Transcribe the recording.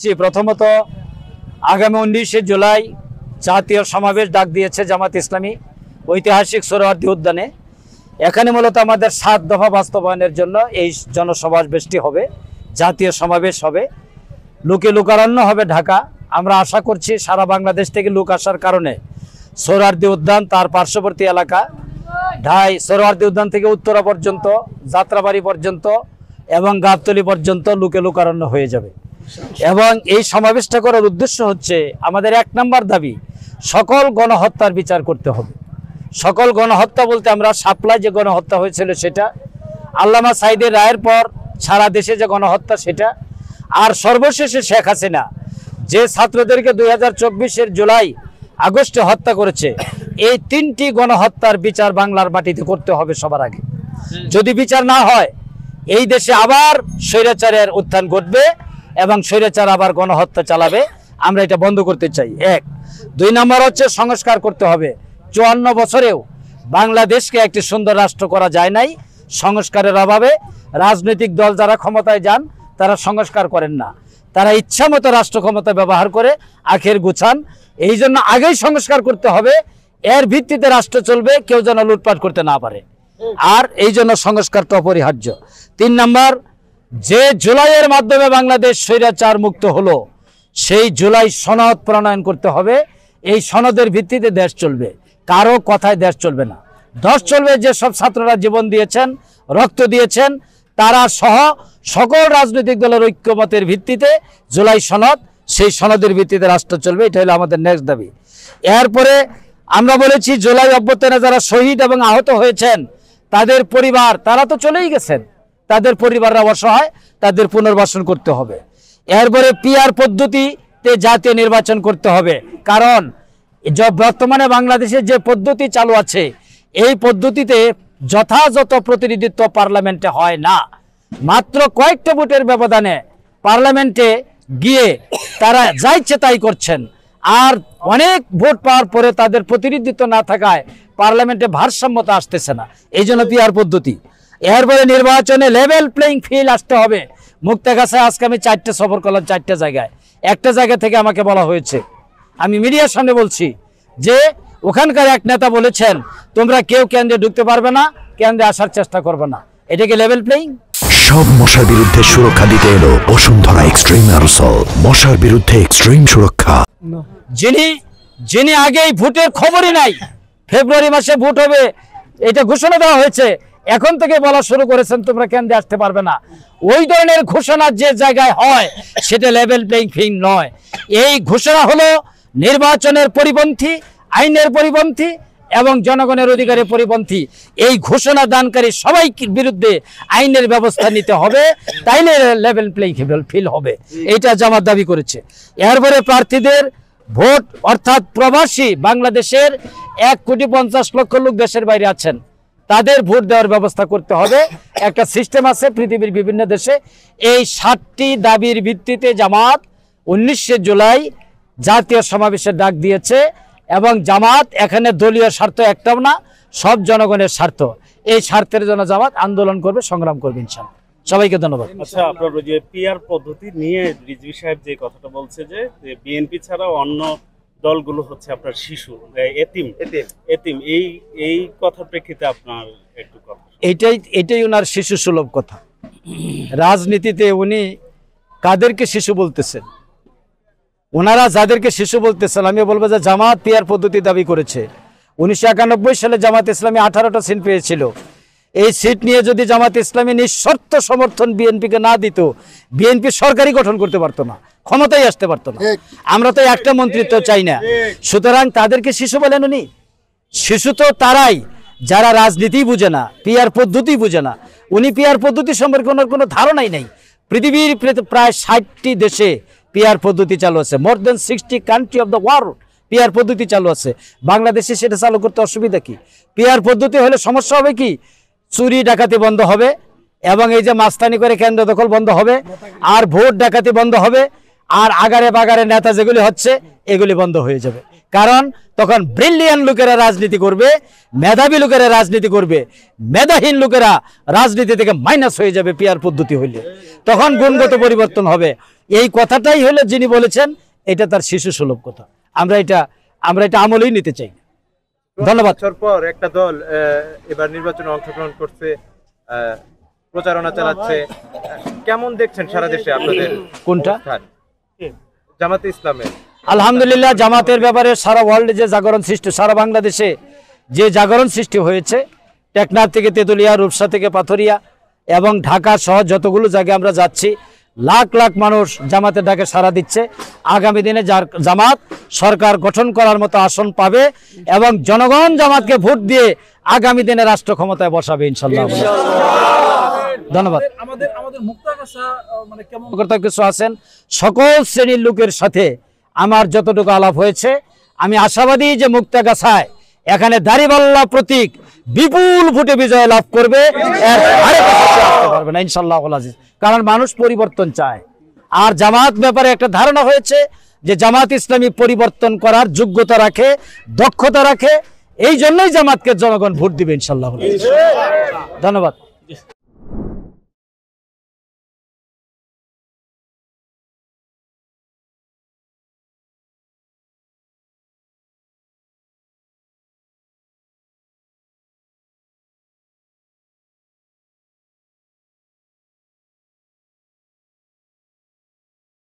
প্রথমত আগামী 19শে জুলাই জাতীয় সমাবেশ ডাক দিয়েছে জামাত ইসলামী ঐতিহাসিক সোহরাওয়ার্দী উদ্যানে। এখানে মূলত আমাদের 7 দফা বাস্তবায়নের জন্য এই জনসমাবেশটি হবে, জাতীয় সমাবেশ হবে, লোকে লোকারণ্য হবে ঢাকা। আমরা আশা করছি সারা বাংলাদেশ থেকে লোক আসার কারণে সোহরাওয়ার্দী উদ্যান তার পার্শ্ববর্তী এলাকা সোহরাওয়ার্দী উদ্যান থেকে উত্তরা পর্যন্ত, যাত্রাবাড়ি পর্যন্ত এবং গাবতলী পর্যন্ত লোকে লোকারণ্য হয়ে যাবে। এবং এই সমাবেশটা করার উদ্দেশ্য হচ্ছে আমাদের 1 নম্বর দাবি, সকল গণহত্যার বিচার করতে হবে। সকল গণহত্যা বলতে আমরা শাপলায় যে গণহত্যা হয়েছিল সেটা, আল্লামা সাঈদের রায়ের পর সারা দেশে যে গণহত্যা সেটা, আর সর্বশেষে শেখ হাসিনা যে ছাত্রদেরকে 2024-এর জুলাই আগস্টে হত্যা করেছে, এই 3টি গণহত্যার বিচার বাংলার মাটিতে করতে হবে সবার আগে। যদি বিচার না হয় এই দেশে আবার স্বৈরাচারের উত্থান ঘটবে এবং স্বৈরাচার আবার গণহত্যা চালাবে। আমরা এটা বন্ধ করতে চাই। 1। 2 নম্বর হচ্ছে সংস্কার করতে হবে। 54 বছরেও বাংলাদেশকে একটি সুন্দর রাষ্ট্র করা যায় নাই সংস্কারের অভাবে। রাজনৈতিক দল যারা ক্ষমতায় যান তারা সংস্কার করেন না, তারা ইচ্ছামতো রাষ্ট্র ক্ষমতা ব্যবহার করে আখের গুছান। এই জন্য আগেই সংস্কার করতে হবে, এর ভিত্তিতে রাষ্ট্র চলবে, কেউ যেন লুটপাট করতে না পারে। আর এই জন্য সংস্কারটা অপরিহার্য। 3 নম্বর, যে জুলাইয়ের মাধ্যমে বাংলাদেশ স্বৈরাচার মুক্ত হলো, সেই জুলাই সনদ প্রণয়ন করতে হবে। এই সনদের ভিত্তিতে দেশ চলবে, কারো কথায় দেশ চলবে না। দেশ চলবে যেসব ছাত্ররা জীবন দিয়েছেন, রক্ত দিয়েছেন, তারা সহ সকল রাজনৈতিক দলের ঐক্যমতের ভিত্তিতে জুলাই সনদ, সেই সনদের ভিত্তিতে রাষ্ট্র চলবে। এটা হলো আমাদের নেক্সট দাবি। এরপরে আমরা বলেছি জুলাই অভ্যুত্থানে যারা শহীদ এবং আহত হয়েছেন তাদের পরিবার, তারা তো চলেই গেছেন, তাদের পরিবাররা অসহায়, তাদের পুনর্বাসন করতে হবে। এরপরে পিআর পদ্ধতিতে জাতীয় নির্বাচন করতে হবে, কারণ বর্তমানে বাংলাদেশে যে পদ্ধতি চালু আছে এই পদ্ধতিতে যথাযথ প্রতিনিধিত্ব পার্লামেন্টে হয় না। মাত্র কয়েকটা ভোটের ব্যবধানে পার্লামেন্টে গিয়ে তারা যা ইচ্ছে তাই করছেন, আর অনেক ভোট পাওয়ার পরে তাদের প্রতিনিধিত্ব না থাকায় পার্লামেন্টে ভারসাম্যতা আসতেছে না। এই জন্য পিআর পদ্ধতি। এরপরে নির্বাচনে লেভেল প্লেইং ফিল্ড আসতে হবে। মুক্তাগাছায় আজকে আমি 4টে সফর করলাম, 4টে জায়গায়। একটা জায়গা থেকে আমাকে বলা হয়েছে, আমি মিডিয়ার সামনে বলছি, যে ওখানকার এক নেতা বলেছেন তোমরা কেউ কেন্দ্রে ঢুকতে পারবে না, কেন্দ্রে আসার চেষ্টা করবে না। এটা কি লেভেল প্লেইং? সব মশার বিরুদ্ধে সুরক্ষা দিতে এলো বসুন্ধরা এক্সট্রিম এরোসল, মশার বিরুদ্ধে এক্সট্রিম সুরক্ষা। যিনি আগেই ভোটের খবরই নাই, ফেব্রুয়ারি মাসে ভোট হবে এটা ঘোষণা দেওয়া হয়েছে, এখন থেকে বলা শুরু করেছেন তোমরা কেন্দ্রে আসতে পারবে না। ওই ধরনের ঘোষণা যে জায়গায় হয় সেটা লেভেল প্লেইং ফিল্ড নয়। এই ঘোষণা হলো নির্বাচনের পরিপন্থী, আইনের পরিপন্থী এবং জনগণের অধিকারের পরিপন্থী। এই ঘোষণা দানকারী সবাই বিরুদ্ধে আইনের ব্যবস্থা নিতে হবে, তাইলে লেভেল প্লেইং ফিল্ড হবে। এটা জামাত দাবি করেছে। এরপরে প্রার্থীদের ভোট, অর্থাৎ প্রবাসী বাংলাদেশের 1,50,00,000 লোক দেশের বাইরে আছেন, তাদের ভোট দেওয়ার ব্যবস্থা করতে হবে। একটা সিস্টেম আছে পৃথিবীর বিভিন্ন দেশে। এই 7টি দাবির ভিত্তিতে জামাত 19শে জুলাই জাতীয় সমাবেশের ডাক দিয়েছে। এবং জামাত এখানে দলীয় স্বার্থ একটাও না, সব জনগণের স্বার্থ। এই স্বার্থের জন্য জামাত আন্দোলন করবে, সংগ্রাম করবে ইনশাআল্লাহ। সবাইকে ধন্যবাদ। আচ্ছা, আপনার যে পিআর পদ্ধতি নিয়ে রিজভী সাহেব যে কথাটা বলছে, যে বিএনপি ছাড়াও অন্য দলগুলো হচ্ছে আপনার শিশু, এতিম, এই কথার প্রেক্ষিতে আপনার একটু কথা। এটাই ওনার শিশু সুলভ কথা। রাজনীতিতে উনি কাদেরকে শিশু বলতেছেন? ওনারা যাদেরকে শিশু বলতেছেন, আমি বলবো যে জামাত পিআর পদ্ধতি দাবি করেছে। 1991 সালে জামাত ইসলামী 18টা সিট পেয়েছিল। এই সিট নিয়ে যদি জামাত ইসলামী নিঃশর্ত সমর্থন বিএনপিকে না দিত, বিএনপি সরকারই গঠন করতে পারতো না, ক্ষমতায় আসতে পারতো না। আমরা তো একটা মন্ত্রিত্ব চাই না। সুতরাং তাদেরকে শিশু বলেন উনি? শিশু তো তারাই যারা রাজনীতি বুঝে না, পিআর পদ্ধতি বুঝে না। উনি পিআর পদ্ধতি সম্পর্কে ওনার কোনো ধারণাই নেই। পৃথিবীর প্রায় 60টি দেশে পিআর পদ্ধতি চালু আছে। মোর দেন 60 country of the world PR পদ্ধতি চালু আছে। বাংলাদেশে সেটা চালু করতে অসুবিধা কি? পিআর পদ্ধতি হলে সমস্যা হবে কি? চুরি ডাকাতি বন্ধ হবে, এবং এই যে মাস্তানি করে কেন্দ্র দখল বন্ধ হবে, আর ভোট ডাকাতি বন্ধ হবে, আর আগারে বাগারে নেতা যেগুলি হচ্ছে এগুলি বন্ধ হয়ে যাবে। কারণ তখন ব্রিলিয়ান্ট লোকেরা রাজনীতি করবে, মেধাবী লোকেরা রাজনীতি করবে, মেধাহীন লোকেরা রাজনীতি থেকে মাইনাস হয়ে যাবে। পিআর পদ্ধতি হইলে তখন গুণগত পরিবর্তন হবে। এই কথাটাই হলো যিনি বলেছেন এটা তার শিশু সুলভ কথা। আমরা এটা আমলেই নিতে চাই। ধন্যবাদ। বছর পর একটা দল এবার নির্বাচনে অংশগ্রহণ করছে, প্রচারণা চালাচ্ছে, কেমন দেখছেন সারা দেশে আপনাদের কোনটা? অবস্থান? জামাতে ইসলামের। আলহামদুলিল্লাহ, জামাতের ব্যাপারে সারা ওয়ার্ল্ডে যে জাগরণ সৃষ্টি, সারা বাংলাদেশে যে জাগরণ সৃষ্টি হয়েছে, টেকনাফ থেকে তেতুলিয়া, রূপসা থেকে পাথরিয়া এবং ঢাকা সহ যতগুলো জায়গায় আমরা যাচ্ছি, লাখ লাখ মানুষ জামাতের ডাকে সাড়া দিচ্ছে। আগামী দিনে জামাত সরকার গঠন করার মতো আসন পাবে এবং জনগণ জামাতকে ভোট দিয়ে আগামী দিনে রাষ্ট্র ক্ষমতায় বসাবে ইনশাল্লাহ। ধন্যবাদ। আমাদের মুক্তাগাছা মানে কেমন কর্তা কিছু আছেন, সকল শ্রেণীর লোকের সাথে আমার যতটুকু আলাপ হয়েছে, আমি আশাবাদী যে মুক্তাগাছায় এখানে দাড়িপাল্লা প্রতীক বিপুল ভোটে বিজয় লাভ করবে, এর আরেক আসতে পারবে না ইনশাআল্লাহ আজিজ। কারণ মানুষ পরিবর্তন চায়। আর জামাত ব্যাপারে একটা ধারণা হয়েছে যে জামাত ইসলামী পরিবর্তন করার যোগ্যতা রাখে, দক্ষতা রাখে, এই জন্যই জামাতকে জনগণ ভোট দিবে ইনশাআল্লাহ। ধন্যবাদ।